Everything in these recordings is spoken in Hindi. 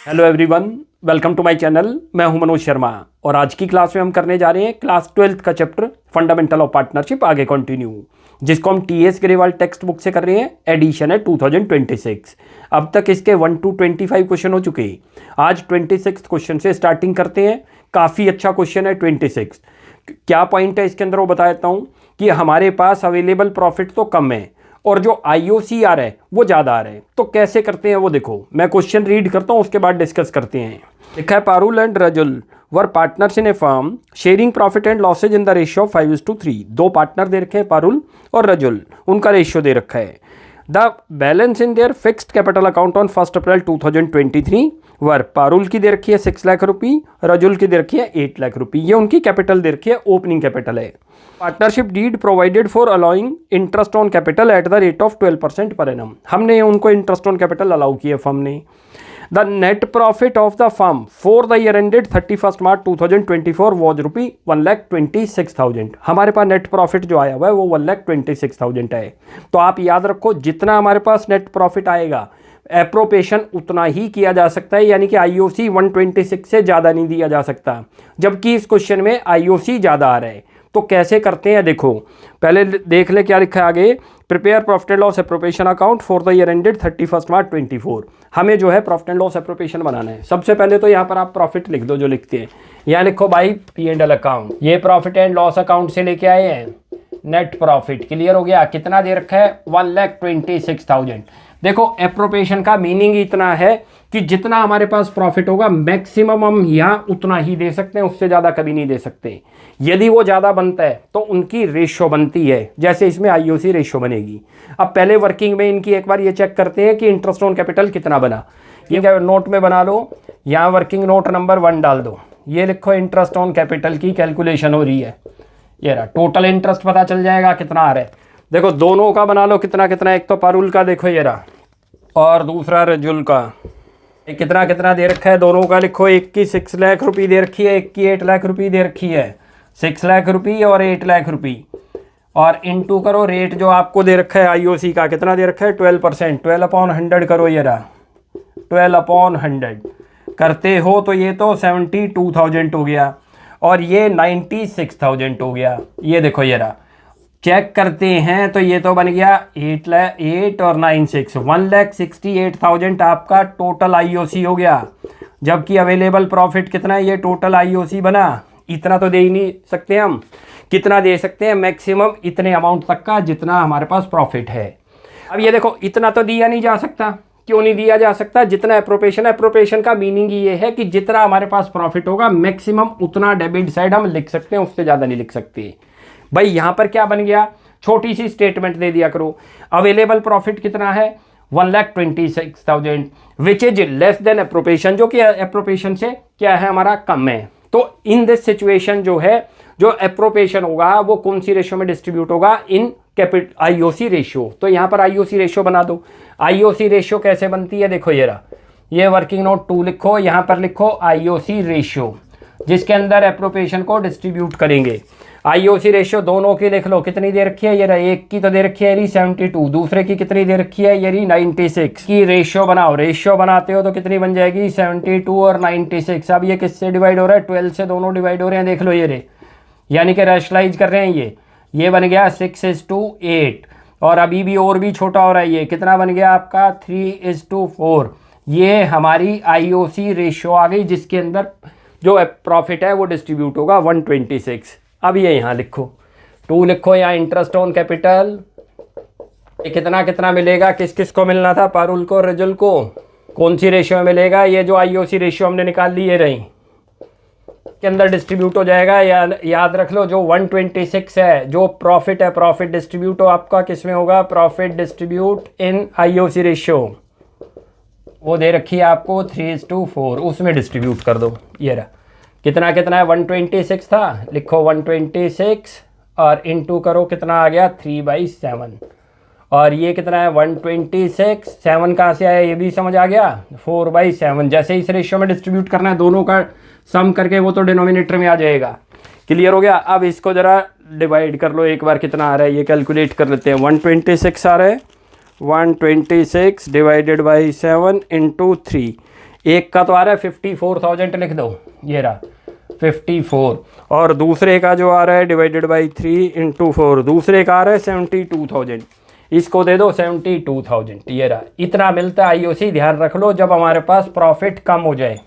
Hello everyone, welcome to my channel. मैं हूं मनोज शर्मा और आज की क्लास में हम करने जा रहे हैं क्लास 12th का चैप्टर फंडामेंटल ऑफ पार्टनरशिप आगे कंटिन्यू, जिसको हम टीएस ग्रेवाल टेक्स्ट बुक से कर रहे हैं। एडिशन है 2026। अब तक इसके 1 to 25 क्वेश्चन हो चुके हैं। आज 26 क्वेश्चन से स्टार्टिंग करते हैं। काफ़ी अच्छा क्वेश्चन है 26। क्या पॉइंट है इसके अंदर वो बता देता हूँ कि हमारे पास अवेलेबल प्रॉफिट तो कम है और जो आईओसी आ रहा है वो ज़्यादा आ रहा है। तो कैसे करते हैं वो देखो, मैं क्वेश्चन रीड करता हूँ, उसके बाद डिस्कस करते हैं। लिखा है Parul and Rajul were partners in a firm sharing profit and losses in the ratio of 5:3। दो पार्टनर दे रखे हैं, पारुल और रजुल, उनका रेशियो दे रखा है। The balance in their fixed capital account on 1 अप्रैल 2023 वर पारुल की दे रखी है 6 लाख रुपये, रजुल की दे रखी है 8 लाख रुपये। ये उनकी कैपिटल दे रखी है, ओपनिंग कैपिटल है। Partnership deed provided for allowing interest on capital at the rate of 12% per annum. हमने उनको इंटरेस्ट ऑन कैपिटल अलाउ किया फर्म ने। The net profit of the firm for the year ended 31 March 2024 was rupee 1,26,000। हमारे पास नेट प्रॉफिट जो आया हुआ है वो 1,26,000 है। तो आप याद रखो, जितना हमारे पास नेट प्रॉफिट आएगा एप्रोपेशन उतना ही किया जा सकता है, यानी कि आईओसी 126 से ज़्यादा नहीं दिया जा सकता। जबकि इस क्वेश्चन में आईओसी ज़्यादा आ रहा है। तो कैसे करते हैं देखो, पहले देख ले क्या लिखा है आगे। Prepare profit and loss appropriation account for the year ended 31 मार्च 24। हमें जो है प्रॉफिट एंड लॉस एप्रोप्रिएशन बनाना है। सबसे पहले तो यहाँ पर आप प्रॉफिट लिख दो जो लिखते हैं। यहाँ लिखो भाई P&L अकाउंट, ये प्रॉफिट एंड लॉस अकाउंट से लेके आए हैं नेट प्रॉफिट। क्लियर हो गया? कितना दे रखा है? 1,26,000। देखो एप्रोप्रिएशन का मीनिंग इतना है कि जितना हमारे पास प्रॉफिट होगा मैक्सिमम हम यहाँ उतना ही दे सकते हैं, उससे ज़्यादा कभी नहीं दे सकते। यदि वो ज़्यादा बनता है तो उनकी रेशो बनती है, जैसे इसमें आईओसी रेशो बनेगी। अब पहले वर्किंग में इनकी एक बार ये चेक करते हैं कि इंटरेस्ट ऑन कैपिटल कितना बना। ये क्या नोट में बना लो, यहाँ वर्किंग नोट नंबर 1 डाल दो। ये लिखो इंटरेस्ट ऑन कैपिटल की कैलकुलेशन हो रही है। ये रहा टोटल इंटरेस्ट, पता चल जाएगा कितना आ रहा है। देखो दोनों का बना लो कितना कितना। एक तो पारुल का देखो ये रहा, और दूसरा रजुल का। कितना कितना दे रखा है दोनों का लिखो। एक की 6 लाख रुपये दे रखी है, एक की 8 लाख रुपये दे रखी है। 6 लाख रुपये और 8 लाख रुपये, और इनटू करो रेट जो आपको दे रखा है आईओसी का। कितना दे रखा है? 12%। 12/100 करो, ये रहा 12/100 करते हो तो ये तो 72,000 हो गया और ये 96,000 हो गया। ये देखो ये रहा, चेक करते हैं तो ये तो बन गया 8 और 96 1,68,000 आपका टोटल आईओसी हो गया। जबकि अवेलेबल प्रॉफिट कितना है? ये टोटल आईओसी बना। इतना तो दे ही नहीं सकते हम। कितना दे सकते हैं? मैक्सिमम इतने अमाउंट तक का जितना हमारे पास प्रॉफिट है। अब ये देखो इतना तो दिया नहीं जा सकता। क्यों नहीं दिया जा सकता? जितना एप्रोप्रिएशन, एप्रोप्रिएशन का मीनिंग ये है कि जितना हमारे पास प्रॉफिट होगा मैक्सिमम उतना डेबिट साइड हम लिख सकते हैं, उससे ज़्यादा नहीं लिख सकते। भाई यहाँ पर क्या बन गया? छोटी सी स्टेटमेंट दे दिया करो। अवेलेबल प्रॉफिट कितना है? 1,26,000 which is less than appropriation, जो कि एप्रोप्रिएशन से क्या है हमारा कम है। तो इन दिस सिचुएशन जो है, जो एप्रोप्रिएशन होगा वो कौन सी रेशियो में डिस्ट्रीब्यूट होगा? In capital IOC ratio. तो यहाँ पर आईओसी रेशियो बना दो। आईओसी रेशियो कैसे बनती है? देखो ये रहा, ये वर्किंग नोट 2 लिखो, यहाँ पर लिखो आईओसी रेशियो, जिसके अंदर एप्रोप्रिएशन को डिस्ट्रीब्यूट करेंगे। आईओसी रेशियो दोनों की लिख लो। कितनी दे रखी है? ये रहा, एक की तो दे रखी है 72, दूसरे की कितनी दे रखी है? ये 96 की रेशियो बनाओ। रेशियो बनाते हो तो कितनी बन जाएगी? 72 और 96। अब ये किससे डिवाइड हो रहा है? 12 से दोनों डिवाइड हो रहे हैं। देख लो ये रे, यानी कि रैशनलाइज कर रहे हैं। ये बन गया 6:8, और अभी भी और भी छोटा हो रहा है। ये कितना बन गया आपका? 3:4। ये हमारी आईओसी रेशियो आ गई, जिसके अंदर जो प्रॉफिट है वो डिस्ट्रीब्यूट होगा 126। अब ये यहाँ लिखो 2 लिखो, यहाँ इंटरेस्ट ऑन कैपिटल कितना कितना मिलेगा? किस किस को मिलना था? पारुल को, रजुल को। कौन सी रेशियो में मिलेगा? ये जो आईओसी रेशियो हमने निकाल ली ये रही, के अंदर डिस्ट्रीब्यूट हो जाएगा। याद रख लो, जो 126 है जो प्रॉफिट है, प्रॉफिट डिस्ट्रीब्यूट हो आपका किस में होगा? प्रॉफिट डिस्ट्रीब्यूट इन आईओसी रेशियो, वो दे रखी है आपको 3:4, उसमें डिस्ट्रीब्यूट कर दो। ये रहा, कितना कितना है? 126 था, लिखो 126 और इनटू करो, कितना आ गया? 3/7। और ये कितना है? 126। 7 कहाँ से आया ये भी समझ आ गया? 4/7। जैसे इस रेशियो में डिस्ट्रीब्यूट करना है, दोनों का सम करके वो तो डिनोमिनेटर में आ जाएगा। क्लियर हो गया? अब इसको ज़रा डिवाइड कर लो एक बार, कितना आ रहा है ये कैलकुलेट कर लेते हैं। 126 आ रहा है, 126 डिवाइडेड बाई 7 इंटू 3। एक का तो आ रहा है 54,000 लिख दो, ये रहा 54, और दूसरे का जो आ रहा है डिवाइडेड बाई 3 × 4, दूसरे का आ रहा है 72,000, इसको दे दो 72,000, ये रहा। इतना मिलता है आईओसी, ध्यान रख लो जब हमारे पास प्रॉफिट कम हो जाए।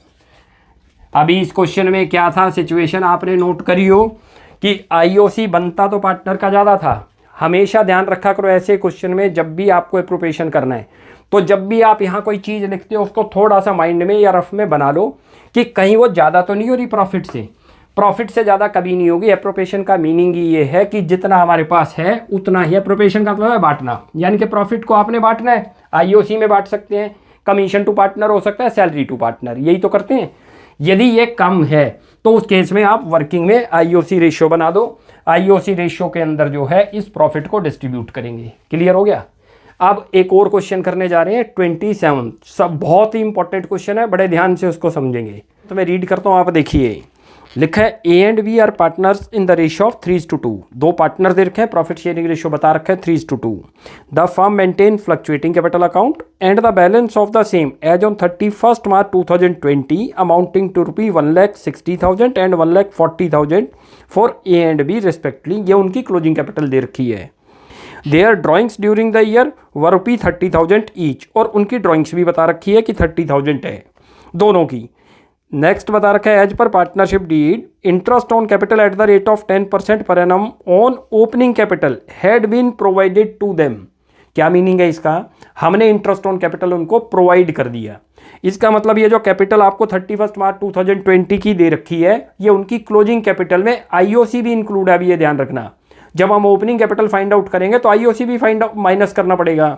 अभी इस क्वेश्चन में क्या था सिचुएशन, आपने नोट करी हो कि आईओसी बनता तो पार्टनर का ज़्यादा था। हमेशा ध्यान रखा करो ऐसे क्वेश्चन में, जब भी आपको अप्रोप्रिएशन करना है तो जब भी आप यहाँ कोई चीज़ लिखते हो उसको थोड़ा सा माइंड में या रफ में बना लो कि कहीं वो ज़्यादा तो नहीं हो रही प्रॉफिट से ज़्यादा कभी नहीं होगी। अप्रोप्रिएशन का मीनिंग ये है कि जितना हमारे पास है उतना ही, अप्रोप्रिएशन का मतलब है बांटना, यानी कि प्रॉफिट को आपने बांटना है। आईओसी में बांट सकते हैं, कमीशन टू पार्टनर हो सकता है, सैलरी टू पार्टनर, यही तो करते हैं। यदि ये कम है तो उस केस में आप वर्किंग में आईओसी रेशियो बना दो, आईओसी रेशियो के अंदर जो है इस प्रॉफिट को डिस्ट्रीब्यूट करेंगे। क्लियर हो गया। अब एक और क्वेश्चन करने जा रहे हैं 27, सब बहुत ही इंपॉर्टेंट क्वेश्चन है, बड़े ध्यान से उसको समझेंगे। तो मैं रीड करता हूँ, आप देखिए। लिखा है A and B are partners in the ratio of 3:2। दो पार्टनर दे रखे हैं, प्रॉफिट शेयरिंग रेशियो बता रखा है 3:2। The firm maintain fluctuating capital account and the balance of the same as on 31 March 2020 amounting to ₹1,60,000 and 1,40,000 for A and B respectively. ये उनकी क्लोजिंग कैपिटल दे रखी है। Their drawings during the year were ₹30,000 each, और उनकी ड्राइंग्स भी बता रखी है कि 30,000 है दोनों की। नेक्स्ट बता रखा है as per partnership deed interest on capital at the rate of 10% per annum on opening capital had been provided to them. क्या मीनिंग है इसका, हमने इंटरेस्ट ऑन कैपिटल उनको प्रोवाइड कर दिया। इसका मतलब ये जो कैपिटल आपको 31 मार्च 2020 की दे रखी है, ये उनकी क्लोजिंग कैपिटल में आईओसी भी इंक्लूड है। अभी ये ध्यान रखना, जब हम ओपनिंग कैपिटल फाइंड आउट करेंगे तो आईओसी भी फाइंड आउट माइनस करना पड़ेगा।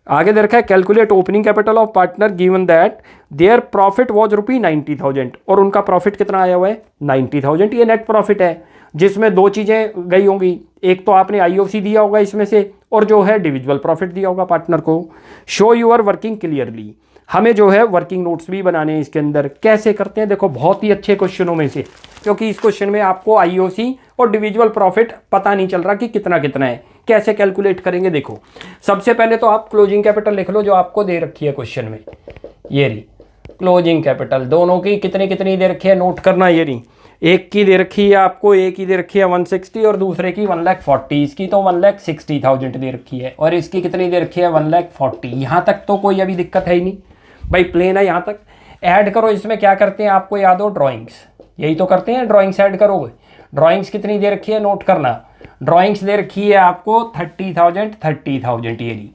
आगे दे रखा है calculate opening capital of partner given that their profit was ₹90,000, और उनका प्रॉफिट कितना आया हुआ है 90,000। ये नेट प्रॉफिट है जिसमें दो चीज़ें गई होंगी, एक तो आपने आईओसी दिया होगा इसमें से, और जो है डिविजुअल प्रॉफिट दिया होगा पार्टनर को। शो यूर वर्किंग क्लियरली, हमें जो है वर्किंग नोट्स भी बनाने हैं इसके अंदर। कैसे करते हैं देखो, बहुत ही अच्छे क्वेश्चनों में से, क्योंकि इस क्वेश्चन में आपको आईओसी और डिविजुअल प्रॉफिट पता नहीं चल रहा कि कितना कितना है, कैसे कैलकुलेट करेंगे। देखो सबसे पहले तो आप क्लोजिंग कैपिटल लिख लो जो आपको दे रखी है क्वेश्चन में। ये रही क्लोजिंग कैपिटल, दोनों की कितनी कितनी दे रखी है नोट करना। ये रही, एक की दे रखी है आपको, एक की दे रखी है 160 और दूसरे की 1,40,000। इसकी तो 1,60,000 दे रखी है और इसकी कितनी दे रखी है 1,40,000। यहाँ तक तो कोई अभी दिक्कत है ही नहीं भाई, प्लेन है। यहाँ तक ऐड करो, इसमें क्या करते हैं आपको याद हो, ड्राइंग्स, यही तो करते हैं, ड्राइंग्स ऐड करोगे। ड्राइंग्स कितनी दे रखी है नोट करना, ड्राइंग्स दे रखी है आपको 30,000।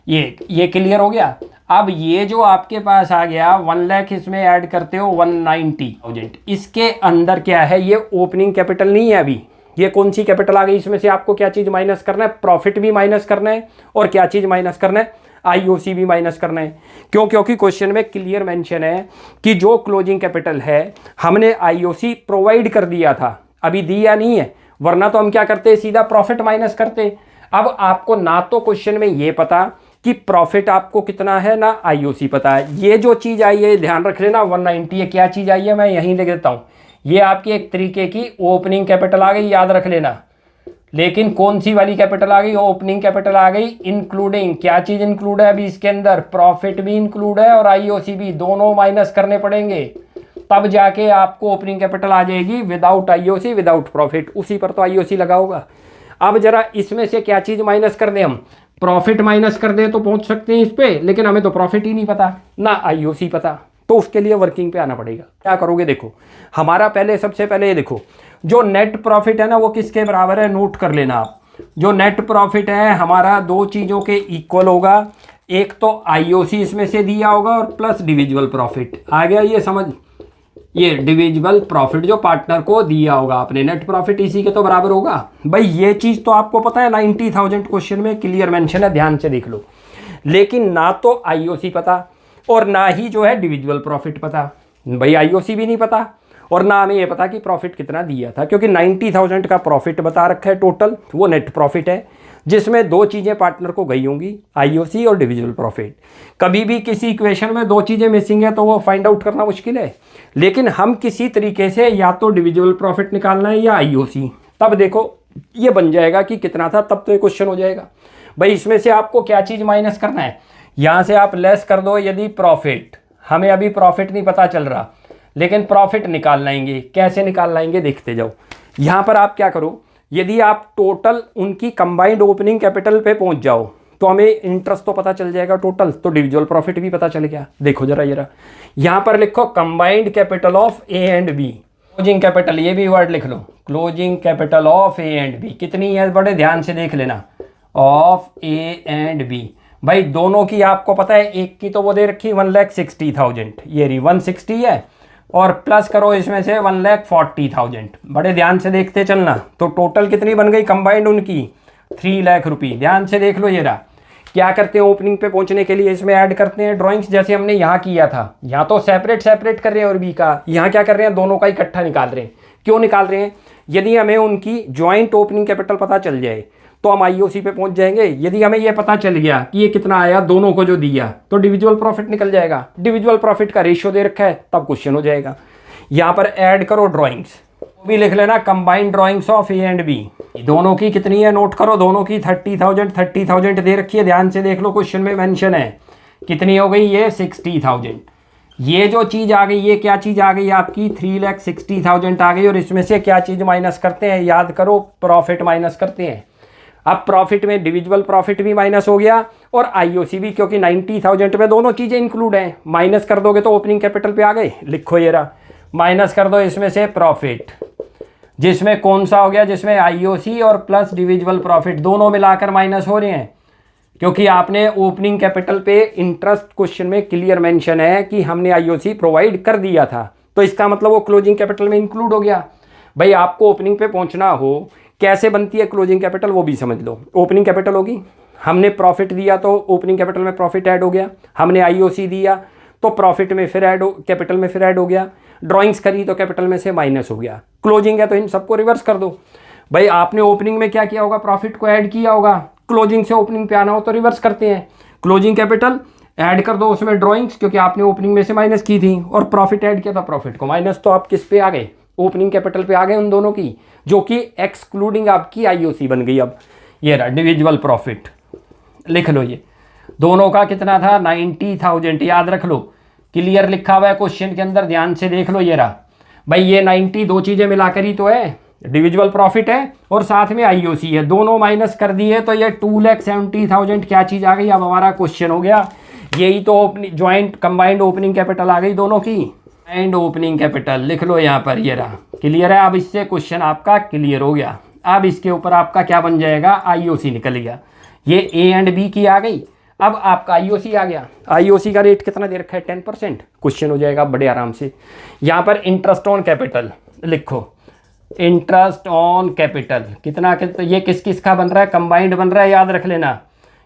ये क्लियर हो गया। अब ये जो आपके पास आ गया 1 लाख, इसमें ऐड करते हो 190,000। इसके अंदर क्या है, ये ओपनिंग कैपिटल नहीं है अभी, ये कौन सी कैपिटल आ गई, इसमें से आपको क्या चीज़ माइनस करना है, प्रॉफिट भी माइनस करना है, और क्या चीज़ माइनस करना है, आईओसी भी माइनस करना है। क्यों, क्योंकि क्वेश्चन में क्लियर मेंशन है कि जो क्लोजिंग कैपिटल है हमने आईओसी प्रोवाइड कर दिया था, अभी दिया नहीं है, वरना तो हम क्या करते, सीधा प्रॉफिट माइनस करते। अब आपको ना तो क्वेश्चन में ये पता कि प्रॉफिट आपको कितना है, ना आईओसी पता है। ये जो चीज़ आई है ध्यान रख लेना, 190 ये क्या चीज़ आई है, मैं यहीं लिख देता हूँ। ये आपकी एक तरीके की ओपनिंग कैपिटल आ गई, याद रख लेना। लेकिन कौन सी वाली कैपिटल आ गई, ओपनिंग कैपिटल आ गई, इंक्लूडिंग क्या चीज़ इंक्लूड है अभी इसके अंदर, प्रॉफिट भी इंक्लूड है और आईओसी भी, दोनों माइनस करने पड़ेंगे, तब जाके आपको ओपनिंग कैपिटल आ जाएगी विदाउट आईओसी विदाउट प्रॉफिट। उसी पर तो आईओसी लगा होगा। अब जरा इसमें से क्या चीज़ माइनस कर दें, हम प्रॉफिट माइनस कर दें तो पहुंच सकते हैं इस पे, लेकिन हमें तो प्रॉफिट ही नहीं पता ना आईओसी पता, तो उसके लिए वर्किंग पे आना पड़ेगा। क्या करोगे, देखो हमारा पहले सबसे पहले ये देखो, जो नेट प्रॉफिट है ना वो किसके बराबर है, नोट कर लेना आप। जो नेट प्रॉफिट है हमारा दो चीज़ों के इक्वल होगा, एक तो आईओसी इसमें से दिया होगा और प्लस डिविजुअल प्रॉफिट। आ गया ये समझ, ये डिविजिबल प्रॉफिट जो पार्टनर को दिया होगा आपने, नेट प्रॉफिट इसी के तो बराबर होगा। भाई ये चीज़ तो आपको पता है, 90,000 क्वेश्चन में क्लियर मेंशन है, ध्यान से देख लो। लेकिन ना तो आईओसी पता और ना ही जो है डिविजुअल प्रॉफिट पता। भाई आईओसी भी नहीं पता और ना हमें ये पता कि प्रॉफिट कितना दिया था, क्योंकि 90,000 का प्रॉफिट बता रखा है टोटल, वो नेट प्रॉफिट है जिसमें दो चीज़ें पार्टनर को गई होंगी, आईओसी और डिविजुअल प्रॉफिट। कभी भी किसी इक्वेशन में दो चीज़ें मिसिंग है तो वो फाइंड आउट करना मुश्किल है, लेकिन हम किसी तरीके से या तो डिविजुअल प्रॉफिट निकालना है या आईओसी, तब देखो ये बन जाएगा कि कितना था, तब तो ये क्वेश्चन हो जाएगा। भाई इसमें से आपको क्या चीज़ माइनस करना है, यहाँ से आप लेस कर दो यदि प्रॉफिट, हमें अभी प्रॉफिट नहीं पता चल रहा, लेकिन प्रॉफिट निकाल लाएंगे। कैसे निकाल लाएंगे देखते जाओ। यहाँ पर आप क्या करो, यदि आप टोटल उनकी कंबाइंड ओपनिंग कैपिटल पे पहुँच जाओ तो हमें इंटरेस्ट तो पता चल जाएगा टोटल, तो डिविजुअल प्रॉफिट भी पता चल गया। देखो जरा यहाँ पर लिखो combined capital of A and B, closing capital, ये भी वर्ड लिख लो, closing capital of A and B कितनी है, बड़े ध्यान से देख लेना, ऑफ ए एंड बी। भाई दोनों की आपको पता है, एक की तो वो दे रखी 1,60,000, ये रही 160 है, और प्लस करो इसमें से 1,40,000। बड़े ध्यान से देखते चलना, तो टोटल कितनी बन गई कंबाइंड उनकी, 3 लाख रुपये। ध्यान से देख लो। ये रहा, क्या करते हैं ओपनिंग पे पहुंचने के लिए, इसमें ऐड करते हैं ड्राइंग्स, जैसे हमने यहाँ किया था। यहाँ तो सेपरेट सेपरेट कर रहे हैं और बी का, यहाँ क्या कर रहे हैं, दोनों का इकट्ठा निकाल रहे हैं। क्यों निकाल रहे हैं, यदि हमें उनकी ज्वाइंट ओपनिंग कैपिटल पता चल जाए तो हम आईओसी पे पहुंच जाएंगे। यदि हमें ये पता चल गया कि ये कितना आया दोनों को जो दिया, तो डिविजुअल प्रॉफिट निकल जाएगा। डिविजुअल प्रॉफिट का रेशियो दे रखा है, तब क्वेश्चन हो जाएगा। यहाँ पर ऐड करो ड्राइंग्स, भी लिख लेना combined drawings of A and B. दोनों की कितनी है नोट करो, दोनों की 30,000 दे रखी है। ध्यान से देख लो, क्वेश्चन में मेंशन है कितनी हो गई, ये 60,000। ये जो चीज़ आ गई, ये क्या चीज़ आ गई आपकी, 3,60,000 आ गई। और इसमें से क्या चीज़ माइनस करते हैं, याद करो, प्रॉफिट माइनस करते हैं। अब प्रॉफिट में डिविजुअल प्रॉफिट भी माइनस हो गया और आईओसी भी, क्योंकि 90,000 में दोनों चीज़ें इंक्लूड हैं। माइनस कर दोगे तो ओपनिंग कैपिटल पे आ गए, लिखो ये रहा, माइनस कर दो इसमें से प्रॉफिट, जिसमें कौन सा हो गया, जिसमें आईओसी और प्लस डिविजुअल प्रॉफिट दोनों मिलाकर माइनस हो रहे हैं, क्योंकि आपने ओपनिंग कैपिटल पे इंटरेस्ट क्वेश्चन में क्लियर मेंशन है कि हमने आईओसी प्रोवाइड कर दिया था, तो इसका मतलब वो क्लोजिंग कैपिटल में इंक्लूड हो गया। भाई आपको ओपनिंग पे पहुंचना हो, कैसे बनती है क्लोजिंग कैपिटल वो भी समझ लो। ओपनिंग कैपिटल होगी, हमने प्रॉफिट दिया तो ओपनिंग कैपिटल में प्रॉफिट ऐड हो गया, हमने आईओसी दिया तो प्रॉफिट में फिर ऐड हो, कैपिटल में फिर ऐड हो गया, ड्राइंग्स करी तो कैपिटल में से माइनस हो गया, क्लोजिंग है तो इन सबको रिवर्स कर दो। भाई आपने ओपनिंग में क्या किया होगा, प्रॉफिट को ऐड किया होगा, क्लोजिंग से ओपनिंग पे आना हो तो रिवर्स करते हैं, क्लोजिंग कैपिटल ऐड कर दो उसमें ड्राइंग्स, क्योंकि आपने ओपनिंग में से माइनस की थी, और प्रॉफिट ऐड किया था प्रॉफिट को माइनस, तो आप किस पे आ गए, ओपनिंग कैपिटल पे आ गए उन दोनों की, जो कि एक्सक्लूडिंग आपकी आईओसी बन गई। अब ये रहा डिविजुअल प्रॉफिट, लिख लो, ये दोनों का कितना था, 90,000, याद रख लो, क्लियर लिखा हुआ है क्वेश्चन के अंदर, ध्यान से देख लो। ये रहा भाई, ये 90 दो चीज़ें मिलाकर ही तो है, डिविजुअल प्रॉफिट है और साथ में आईओसी है, दोनों माइनस कर दिए तो ये 2,70,000 क्या चीज़ आ गई। अब हमारा क्वेश्चन हो गया, यही तो opening joint combined opening capital आ गई दोनों की, एंड ओपनिंग कैपिटल लिख लो यहाँ पर। ये रहा, क्लियर है। अब इससे क्वेश्चन आपका क्लियर हो गया। अब इसके ऊपर आपका क्या बन जाएगा, आईओसी निकल गया, ये ए एंड बी की आ गई। अब आपका आईओसी आ गया, आईओसी का रेट कितना दे रखा है, 10%, क्वेश्चन हो जाएगा बड़े आराम से। यहाँ पर इंटरेस्ट ऑन कैपिटल लिखो, इंटरेस्ट ऑन कैपिटल कितना, ये किस किस का बन रहा है, कंबाइंड बन रहा है, याद रख लेना।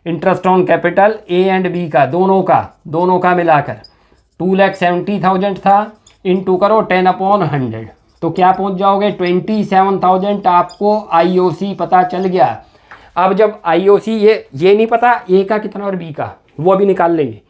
Interest on capital A and B का, दोनों का मिलाकर 2,70,000 था, इनटू करो 10/100, तो क्या पहुंच जाओगे, 27,000 आपको आईओसी पता चल गया। अब जब आईओसी ये नहीं पता ए का कितना और बी का, वो अभी निकाल लेंगे,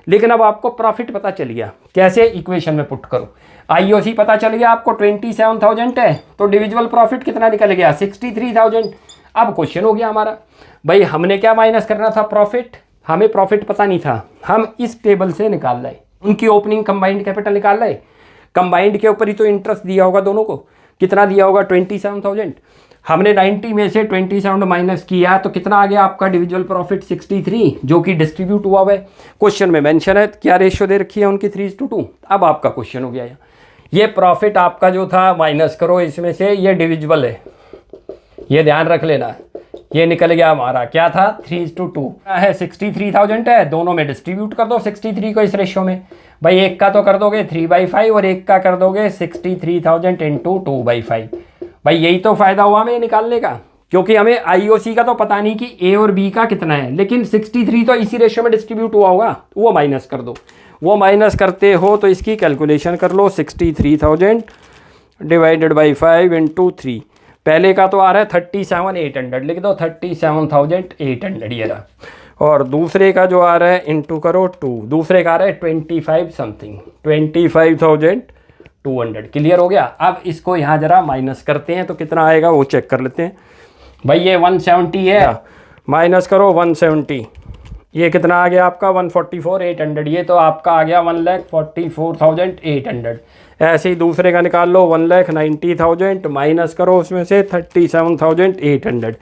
लेकिन अब आपको प्रॉफिट पता चल गया, कैसे, इक्वेशन में पुट करो। आईओसी पता चल गया आपको 27,000 है, तो डिविजुअल प्रॉफिट कितना निकल गया, 63,000। अब क्वेश्चन हो गया हमारा, भाई हमने क्या माइनस करना था, प्रॉफिट, हमें प्रॉफिट पता नहीं था, हम इस टेबल से निकाल लाए, उनकी ओपनिंग कंबाइंड कैपिटल निकाल लाए, कंबाइंड के ऊपर ही तो इंटरेस्ट दिया होगा दोनों को, कितना दिया होगा, 27,000। हमने 90 में से 27 माइनस किया तो कितना आ गया आपका डिविजुअल प्रॉफिट, 63, जो कि डिस्ट्रीब्यूट हुआ है। क्वेश्चन में मेंशन है क्या रेशियो दे रखी है उनकी, 3:2। अब आपका क्वेश्चन हो गया, ये प्रॉफिट आपका जो था माइनस करो इसमें से, ये डिविजिबल है, ये ध्यान रख लेना, ये निकल गया हमारा, क्या था, 3:2 है, 63,000 है, दोनों में डिस्ट्रीब्यूट कर दो 63 को इस रेशियो में। भाई एक का तो कर दोगे 3/5 और एक का कर दोगे 63,000 इंटू 2/5। भाई यही तो फायदा हुआ हमें निकालने का, क्योंकि हमें आईओसी का तो पता नहीं कि ए और बी का कितना है, लेकिन 63 तो इसी रेशियो में डिस्ट्रीब्यूट हुआ होगा, वो माइनस कर दो। वो माइनस करते हो तो इसकी कैलकुलेशन कर लो, 63,000 डिवाइडेड बाई 5 इंटू 3। पहले का तो आ रहा है 37,800, लिख दो 37,800 ये रहा, और दूसरे का जो आ रहा है इंटू करो 2, दूसरे का आ रहा है 25 समथिंग, 25,200। क्लियर हो गया। अब इसको यहाँ जरा माइनस करते हैं तो कितना आएगा वो चेक कर लेते हैं। भाई ये 170 है, माइनस करो 170, ये कितना आ गया आपका 144,800, ये तो आपका आ गया 1,44,800। ऐसे ही दूसरे का निकाल लो 1,90,000 माइनस करो उसमें से 37,800,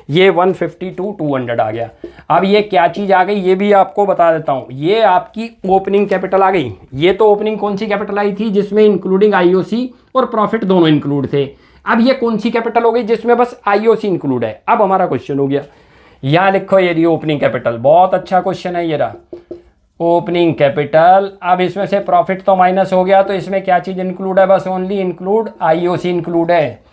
ये 152,200 आ गया। अब ये क्या चीज़ आ गई ये भी आपको बता देता हूँ, ये आपकी ओपनिंग कैपिटल आ गई। ये तो ओपनिंग कौन सी कैपिटल आई थी जिसमें इंक्लूडिंग आईओसी और प्रॉफिट दोनों इंक्लूड थे। अब ये कौन सी कैपिटल हो गई जिसमें बस आईओसी इंक्लूड है। अब हमारा क्वेश्चन हो गया, यहाँ लिखो ये रही ओपनिंग कैपिटल, बहुत अच्छा क्वेश्चन है ये रहा ओपनिंग कैपिटल। अब इसमें से प्रॉफिट तो माइनस हो गया, तो इसमें क्या चीज़ इंक्लूड है, बस ओनली इंक्लूड आईओसी इंक्लूड है।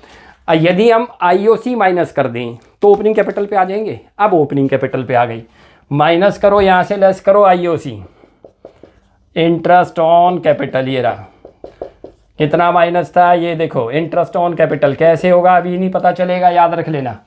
यदि हम आईओसी माइनस कर दें तो ओपनिंग कैपिटल पे आ जाएंगे। अब ओपनिंग कैपिटल पे आ गई, माइनस करो यहाँ से, लेस करो आईओसी, इंटरेस्ट ऑन कैपिटल, ये रहा कितना माइनस था, ये देखो इंटरेस्ट ऑन कैपिटल कैसे होगा अभी नहीं पता चलेगा, याद रख लेना,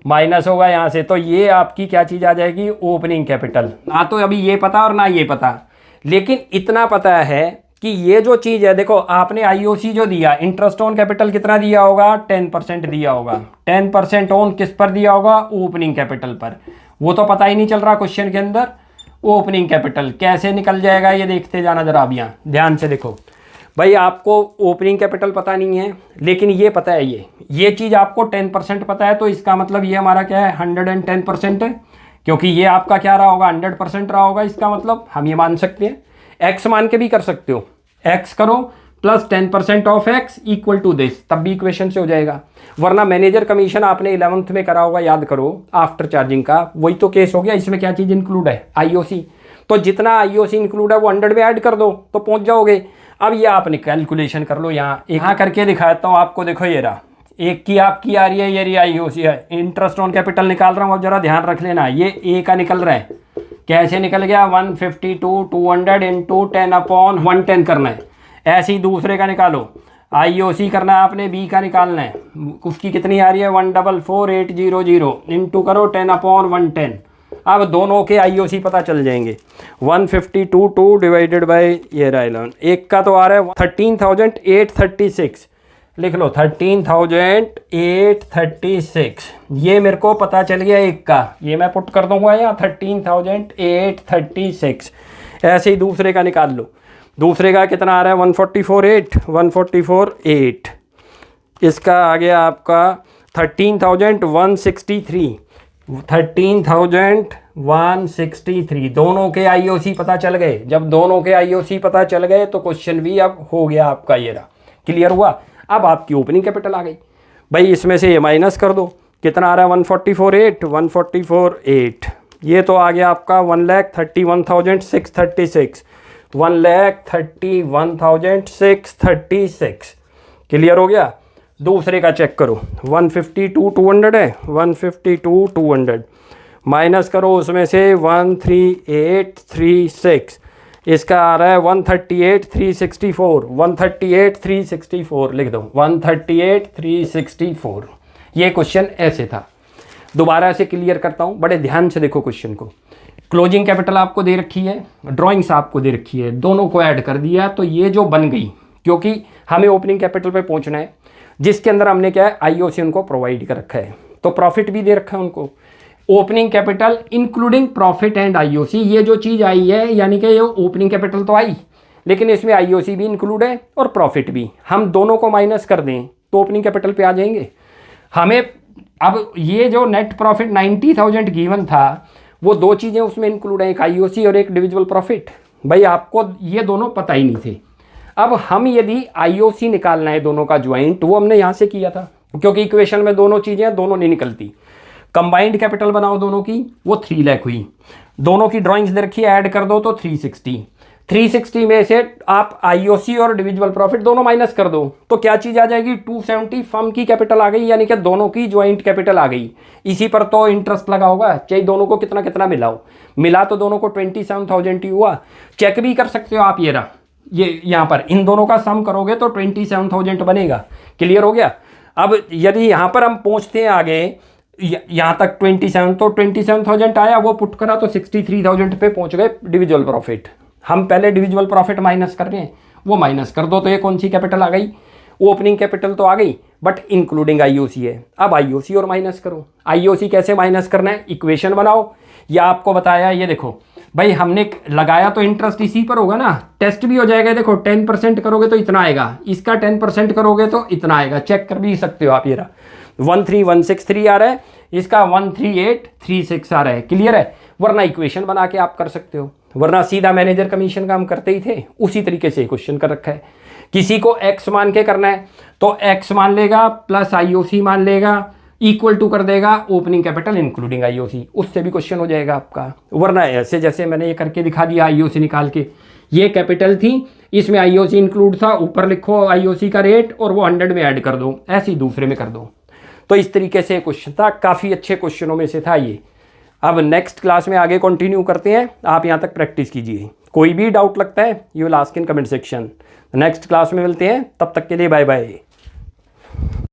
माइनस होगा यहाँ से, तो ये आपकी क्या चीज़ आ जाएगी, ओपनिंग कैपिटल। ना तो अभी ये पता और ना ये पता, लेकिन इतना पता है कि ये जो चीज़ है, देखो आपने आईओसी जो दिया, इंटरेस्ट ऑन कैपिटल कितना दिया होगा, 10% दिया होगा। 10% ऑन किस पर दिया होगा, ओपनिंग कैपिटल पर। वो तो पता ही नहीं चल रहा क्वेश्चन के अंदर, ओपनिंग कैपिटल कैसे निकल जाएगा ये देखते जाना जरा। अब यहाँ ध्यान से देखो भाई, आपको ओपनिंग कैपिटल पता नहीं है लेकिन ये पता है, ये चीज़ आपको 10% पता है, तो इसका मतलब ये हमारा क्या है, 110% है, क्योंकि ये आपका क्या रहा होगा, 100% रहा होगा। इसका मतलब हम ये मान सकते हैं, एक्स मान के भी कर सकते हो, एक्स करो plus 10% of X equal to this, तब भी इक्वेशन से हो जाएगा। वरना मैनेजर कमीशन आपने 11th में करा होगा, याद करो, आफ्टर चार्जिंग का, वही तो केस हो गया। इसमें क्या चीज़ इंक्लूड है, आईओसी, तो जितना आईओसी इंक्लूड है वो 100 में ऐड कर दो तो पहुंच जाओगे। अब ये आपने कैलकुलेशन कर लो, यहाँ करके दिखाता हूँ आपको, देखो ये रहा, एक की आपकी आ रही है, ये रही आईओसी है, इंटरेस्ट ऑन कैपिटल निकाल रहा हूँ। अब जरा ध्यान रख लेना, ये ए का निकल रहा है, कैसे निकल गया, 152,200 इंटू 10/110 करना है। ऐसे ही दूसरे का निकालो, आईओसी करना है आपने, बी का निकालना है, उसकी कितनी आ रही है, 144,800 इंटू करो 10/110। अब दोनों के आईओसी पता चल जाएंगे, 152,2 डिवाइडेड बाई ये राइलन, एक का तो आ रहा है 13,836, लिख लो 13,836, ये मेरे को पता चल गया एक का, ये मैं पुट कर दूंगा यहाँ 13,836। ऐसे ही दूसरे का निकाल लो, दूसरे का कितना आ रहा है, 144,8, इसका आ गया आपका 13,163, दोनों के आईओसी पता चल गए। जब दोनों के आईओसी पता चल गए तो क्वेश्चन भी अब हो गया आपका, ये रहा, क्लियर हुआ। अब आपकी ओपनिंग कैपिटल आ गई भाई, इसमें से ये माइनस कर दो, कितना आ रहा है, 144,8, ये तो आ गया आपका 1,31,636, 1,31,636, क्लियर हो गया। दूसरे का चेक करो, 152,200 है, 152,200 माइनस करो उसमें से 138,336, इसका आ रहा है 138,364, 138,364 लिख दो, 138,364। ये क्वेश्चन ऐसे था। दोबारा से क्लियर करता हूँ, बड़े ध्यान से देखो क्वेश्चन को। क्लोजिंग कैपिटल आपको दे रखी है, ड्राइंग्स आपको दे रखी है, दोनों को ऐड कर दिया तो ये जो बन गई, क्योंकि हमें ओपनिंग कैपिटल पे पहुंचना है, जिसके अंदर हमने क्या है, आईओसी उनको प्रोवाइड कर रखा है, तो प्रॉफिट भी दे रखा है उनको। Opening capital including profit and IOC, ये जो चीज़ आई है, यानी कि ये ओपनिंग कैपिटल तो आई, लेकिन इसमें आईओसी भी इंक्लूड है और प्रॉफिट भी, हम दोनों को माइनस कर दें तो ओपनिंग कैपिटल पे आ जाएंगे हमें। अब ये जो नेट प्रॉफिट 90,000 गिवन था, वो दो चीज़ें उसमें इंक्लूड है, एक आईओसी और एक डिविजिबल प्रॉफिट। भाई आपको ये दोनों पता ही नहीं थे। अब हम यदि आईओसी निकालना है दोनों का ज्वाइंट, वो हमने यहाँ से किया था, क्योंकि इक्वेशन में दोनों चीज़ें दोनों नहीं निकलती। कंबाइंड कैपिटल बनाओ दोनों की, वो 3 लाख हुई, दोनों की ड्राइंग्स दे रखी है, ऐड कर दो तो 360 में से आप आईओसी और डिविजिबल प्रॉफिट दोनों माइनस कर दो तो क्या चीज़ आ जाएगी, 270 फर्म की कैपिटल आ गई, यानी कि दोनों की ज्वाइंट कैपिटल आ गई। इसी पर तो इंटरेस्ट लगा होगा, चाहे दोनों को कितना कितना मिलाओ, मिला तो दोनों को 27,000 ही हुआ। चेक भी कर सकते हो आप, ये रहा, ये यहाँ पर इन दोनों का सम करोगे तो 27,000 बनेगा, क्लियर हो गया। अब यदि यहाँ पर हम पहुँचते हैं आगे, यहाँ तक 27, तो 27,000 आया, वो पुट करा तो 63,000 पे पहुँच गए डिविजिबल प्रॉफिट। हम पहले डिविजिबल प्रॉफिट माइनस कर रहे हैं, वो माइनस कर दो तो ये कौन सी कैपिटल आ गई, ओपनिंग कैपिटल तो आ गई, बट इंक्लूडिंग आईओसी है। अब आईओसी और माइनस करो, आईओसी कैसे माइनस करना है, इक्वेशन बनाओ, या आपको बताया, ये देखो भाई हमने लगाया तो इंटरेस्ट इसी पर होगा ना, टेस्ट भी हो जाएगा। देखो 10% करोगे तो इतना आएगा, इसका 10% करोगे तो इतना आएगा, चेक कर भी सकते हो आप। ये रहा 13163 आ रहा है, इसका 13836 आ रहा है, क्लियर है। वरना इक्वेशन बना के आप कर सकते हो, वरना सीधा मैनेजर कमीशन का हम करते ही थे, उसी तरीके से क्वेश्चन कर रखा है। किसी को एक्स मान के करना है तो एक्स मान लेगा प्लस आईओसी मान लेगा, इक्वल टू कर देगा ओपनिंग कैपिटल इंक्लूडिंग आईओसी, उससे भी क्वेश्चन हो जाएगा आपका। वरना ऐसे जैसे मैंने ये करके दिखा दिया आईओसी निकाल के, ये कैपिटल थी, इसमें आईओसी इंक्लूड था, ऊपर लिखो आईओसी का रेट और वो 100 में ऐड कर दो, ऐसे ही दूसरे में कर दो। तो इस तरीके से क्वेश्चन था, काफ़ी अच्छे क्वेश्चनों में से था ये। अब नेक्स्ट क्लास में आगे कंटिन्यू करते हैं, आप यहाँ तक प्रैक्टिस कीजिए। कोई भी डाउट लगता है you will ask in comment section. Next class में मिलते हैं, तब तक के लिए बाय बाय।